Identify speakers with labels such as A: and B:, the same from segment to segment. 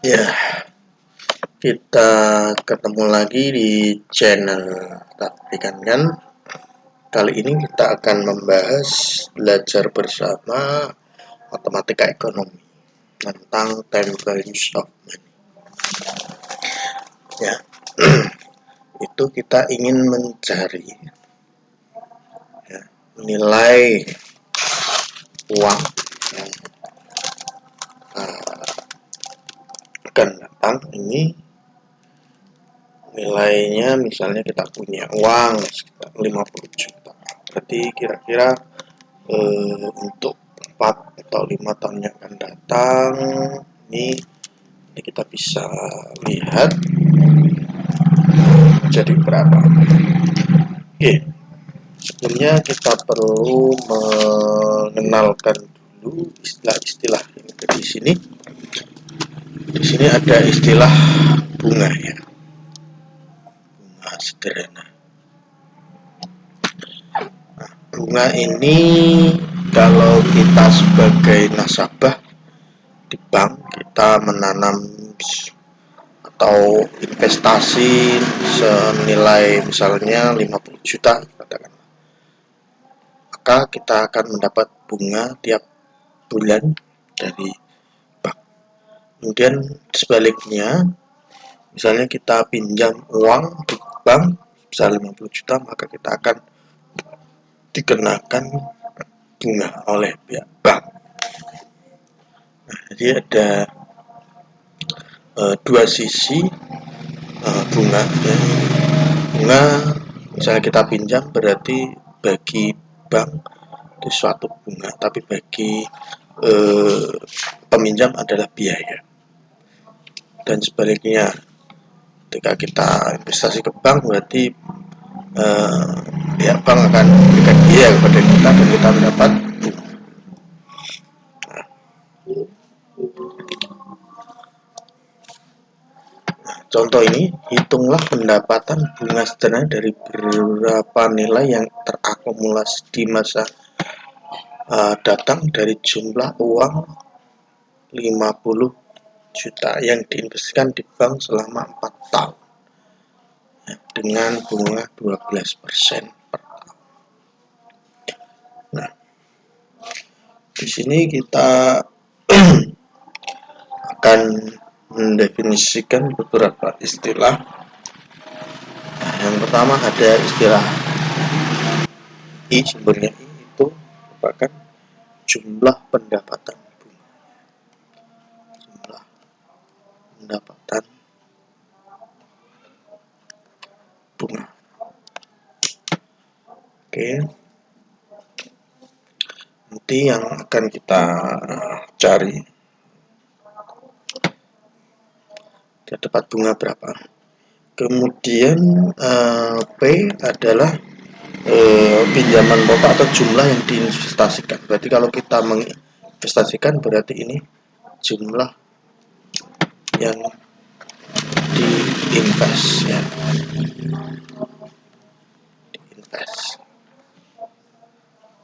A: Ya, kita ketemu lagi di channel Taktikan kan. Kali ini kita akan membahas belajar bersama matematika ekonomi tentang time values of money. Ya, itu kita ingin mencari ya, nilai uang yang akan datang. Ini nilainya, misalnya kita punya uang sekitar 50 juta, berarti kira-kira untuk 4 atau 5 tahun yang akan datang ini kita bisa lihat jadi berapa. Oke, sebelumnya kita perlu mengenalkan dulu istilah-istilah yang ada di sini. Di sini ada istilah bunga ya, bunga sederhana. Nah, bunga ini kalau kita sebagai nasabah di bank, kita menanam atau investasi senilai misalnya 50 juta katakanlah, maka kita akan mendapat bunga tiap bulan dari bank. Kemudian sebaliknya, misalnya kita pinjam uang di bank sebesar 50 juta, maka kita akan dikenakan bunga oleh pihak bank. Nah, jadi ada dua sisi bunga ya. Bunga misalnya kita pinjam berarti bagi bank itu suatu bunga, tapi bagi peminjam adalah biaya. Dan sebaliknya, ketika kita investasi ke bank berarti pihak bank akan memberikan biaya kepada kita dan kita mendapat bunga. Contoh ini, hitunglah pendapatan bunga sederhana dari beberapa nilai yang terakumulasi di masa datang dari jumlah uang 50 juta yang diinvestasikan di bank selama 4 tahun ya, dengan bunga 12% per tahun. Nah, di sini kita akan mendefinisikan beberapa istilah. Nah, yang pertama ada istilah I, sumbernya I itu merupakan jumlah pendapatan bunga. Jumlah pendapatan bunga. Oke. Nanti yang akan kita cari, kita dapat bunga berapa. Kemudian P adalah pinjaman pokok atau jumlah yang diinvestasikan. Berarti kalau kita menginvestasikan berarti ini jumlah yang diinvest ya. Diinvest.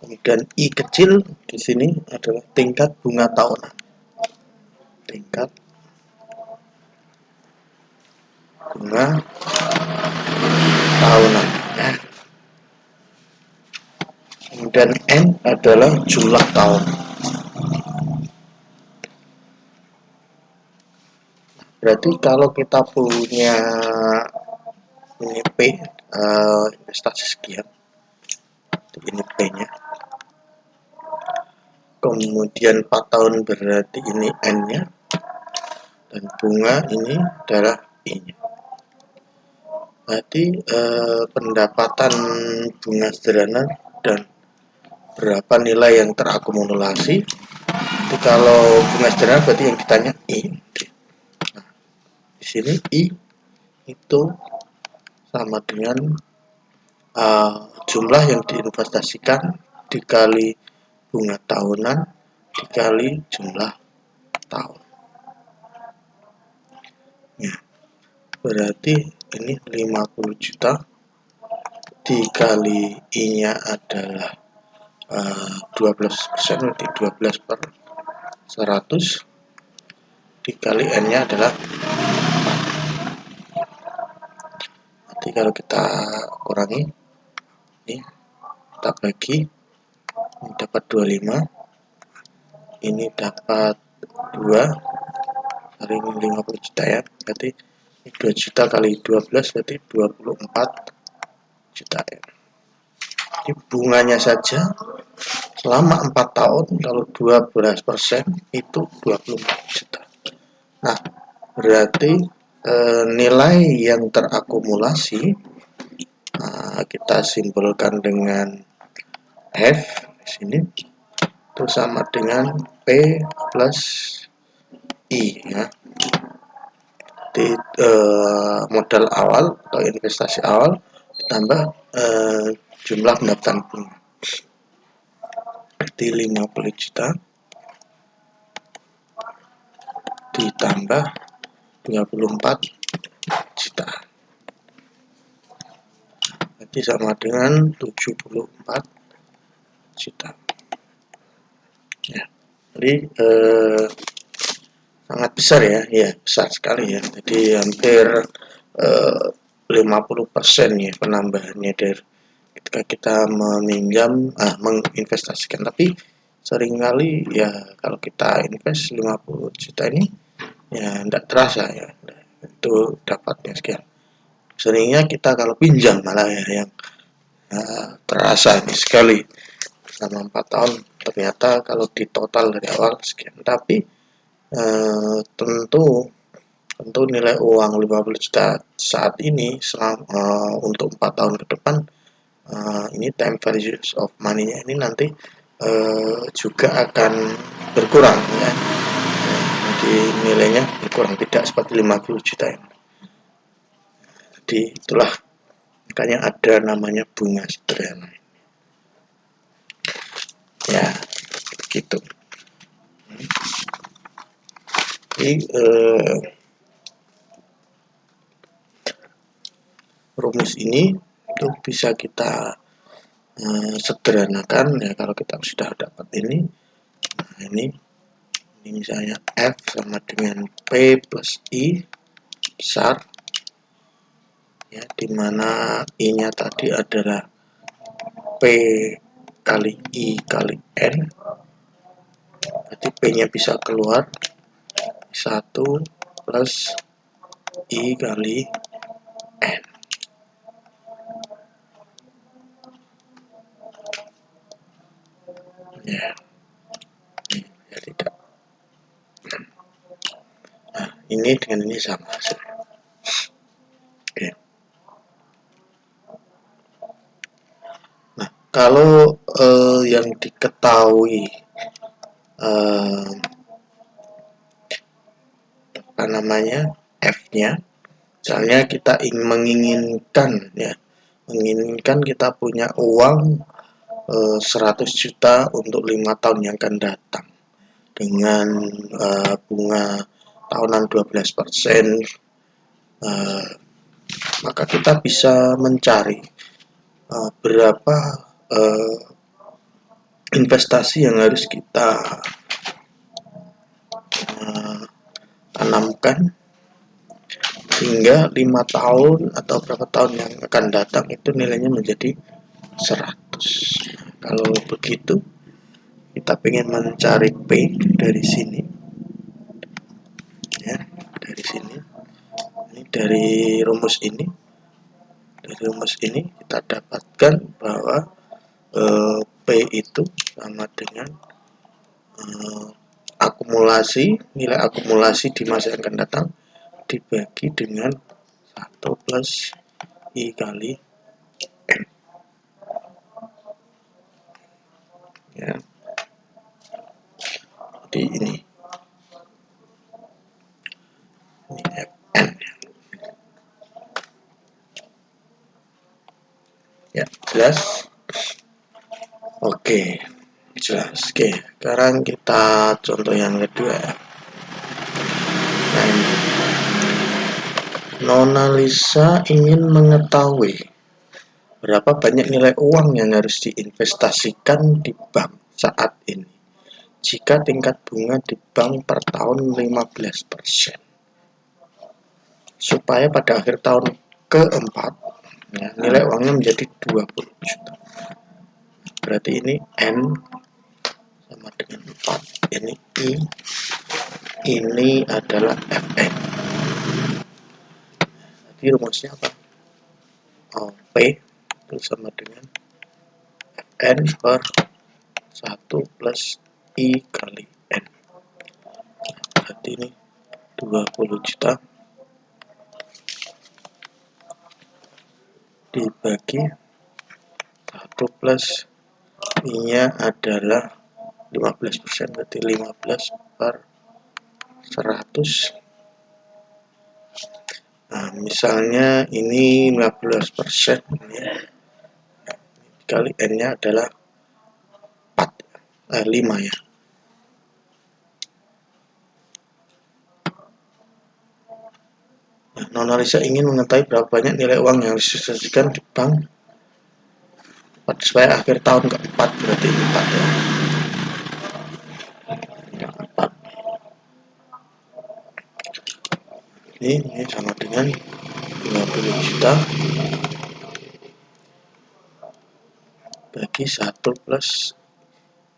A: Kemudian I kecil di sini adalah tingkat bunga tahunan. Tingkat bunga tahunan ya. Kemudian N adalah jumlah tahun. Berarti kalau kita punya ini P, investasi sekian, ini P-nya. Kemudian 4 tahun berarti ini N-nya, dan bunga ini adalah I-nya. Berarti pendapatan bunga sederhana dan berapa nilai yang terakumulasi. Jadi kalau bunga sederhana berarti yang ditanya I. Nah, di sini I itu sama dengan jumlah yang diinvestasikan dikali bunga tahunan dikali jumlah tahun. Ya, berarti ini 50 juta dikali I-nya adalah 12%, berarti 12 per 100 dikali N-nya adalah 4. Nanti kalau kita kurangi, ini kita bagi, ini dapat 25, ini dapat 2, kali ini 50 juta ya, berarti 2 juta kali 12 berarti 24 juta ya. Jadi bunganya saja selama 4 tahun kalau 12% itu 24 juta. Nah, berarti nilai yang terakumulasi kita simbolkan dengan F di sini itu sama dengan P plus I ya. Di modal awal atau investasi awal ditambah jumlah pendapatan bunga. Berarti 50 juta ditambah 24 juta. Berarti sama dengan 74 juta. Ya. Jadi sangat besar ya, besar sekali ya. Jadi hampir 50% ya penambahannya dari ketika kita meminjam, menginvestasikan. Tapi seringkali ya kalau kita invest 50 juta ini ya tidak terasa ya, itu dapatnya sekian. Seringnya kita kalau pinjam malah ya yang terasa ini sekali selama 4 tahun ternyata kalau di total dari awal sekian. Tapi tentu nilai uang 50 juta saat ini untuk 4 tahun ke depan, ini time values of money-nya ini nanti juga akan berkurang ya. Jadi nilainya berkurang, tidak seperti 50 juta ya. Jadi itulah makanya ada namanya bunga sederhana ya, begitu. Jadi rumus ini itu bisa kita sederhanakan ya kalau kita sudah dapat ini. Nah, ini misalnya F sama dengan P plus I besar ya, dimana I nya tadi adalah P kali I kali N, berarti P nya bisa keluar 1 plus I kali N ya. Ya tidak, nah ini dengan ini sama. Oke. Nah kalau yang diketahui apa namanya F-nya, misalnya kita menginginkan kita punya uang 100 juta untuk 5 tahun yang akan datang dengan bunga tahunan 12%, maka kita bisa mencari berapa investasi yang harus kita tanamkan hingga 5 tahun atau berapa tahun yang akan datang itu nilainya menjadi 100. Kalau begitu kita ingin mencari P dari sini ya, dari sini, ini dari rumus ini kita dapatkan bahwa P itu sama dengan nilai akumulasi di masa yang akan datang dibagi dengan 1 plus I kali N ya. Jadi ini Fn ya, jelas. Oke, jelas. Oke, sekarang kita contoh yang kedua ya. Nah, ini Nona Lisa ingin mengetahui berapa banyak nilai uang yang harus diinvestasikan di bank saat ini jika tingkat bunga di bank per tahun 15%. Supaya pada akhir tahun keempat ya, nilai uangnya menjadi 20 juta. Berarti ini N sama dengan 4, ini I, ini adalah Fn. Jadi rumusnya apa? P itu sama dengan Fn per 1 plus I kali N. Berarti ini 20 juta dibagi 1 plus I-nya adalah 15%, berarti 15 per 100. Nah, misalnya ini 15% ya. Kali N-nya adalah 5 ya. Nah, Nona Lisa ingin mengetahui berapa banyak nilai uang yang disisihkan di bank supaya akhir tahun keempat, berarti 4 ya. 4. Ini sama dengan 50 juta bagi 1 plus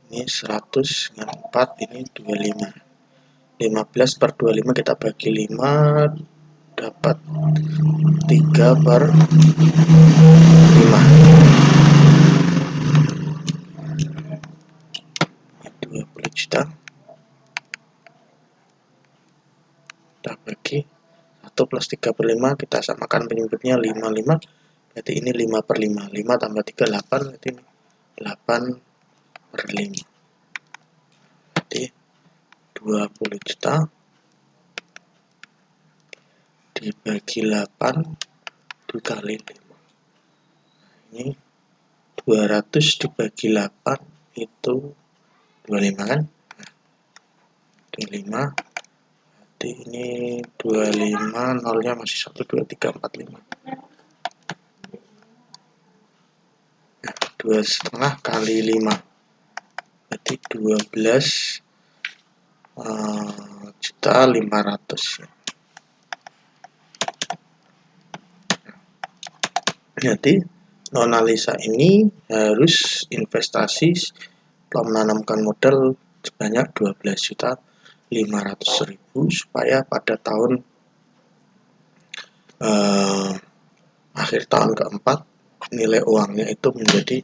A: ini 100 dengan 4, ini 25. 15 per 25 kita bagi 5 dapat 3 per 5. 20 juta kita bagi 1 plus 3 per 5, kita samakan penyebutnya 5, berarti ini 5 per 5, 5 tambah 3, 8, berarti ini 8 per 5, berarti 20 juta dibagi 8 dikali 5, ini 200 dibagi 8 itu 25 kan, 25, berarti ini 25, nolnya masih 1, 2, 3, 4, 5, 2,5 kali 5 berarti 12 juta 500 ya. Jadi Nona Lisa ini harus investasi setelah menanamkan modal sebanyak 12.500.000 supaya pada tahun akhir tahun keempat nilai uangnya itu menjadi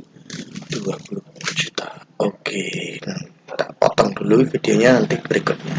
A: 20 juta. Oke, nah, kita potong dulu videonya, nanti berikutnya.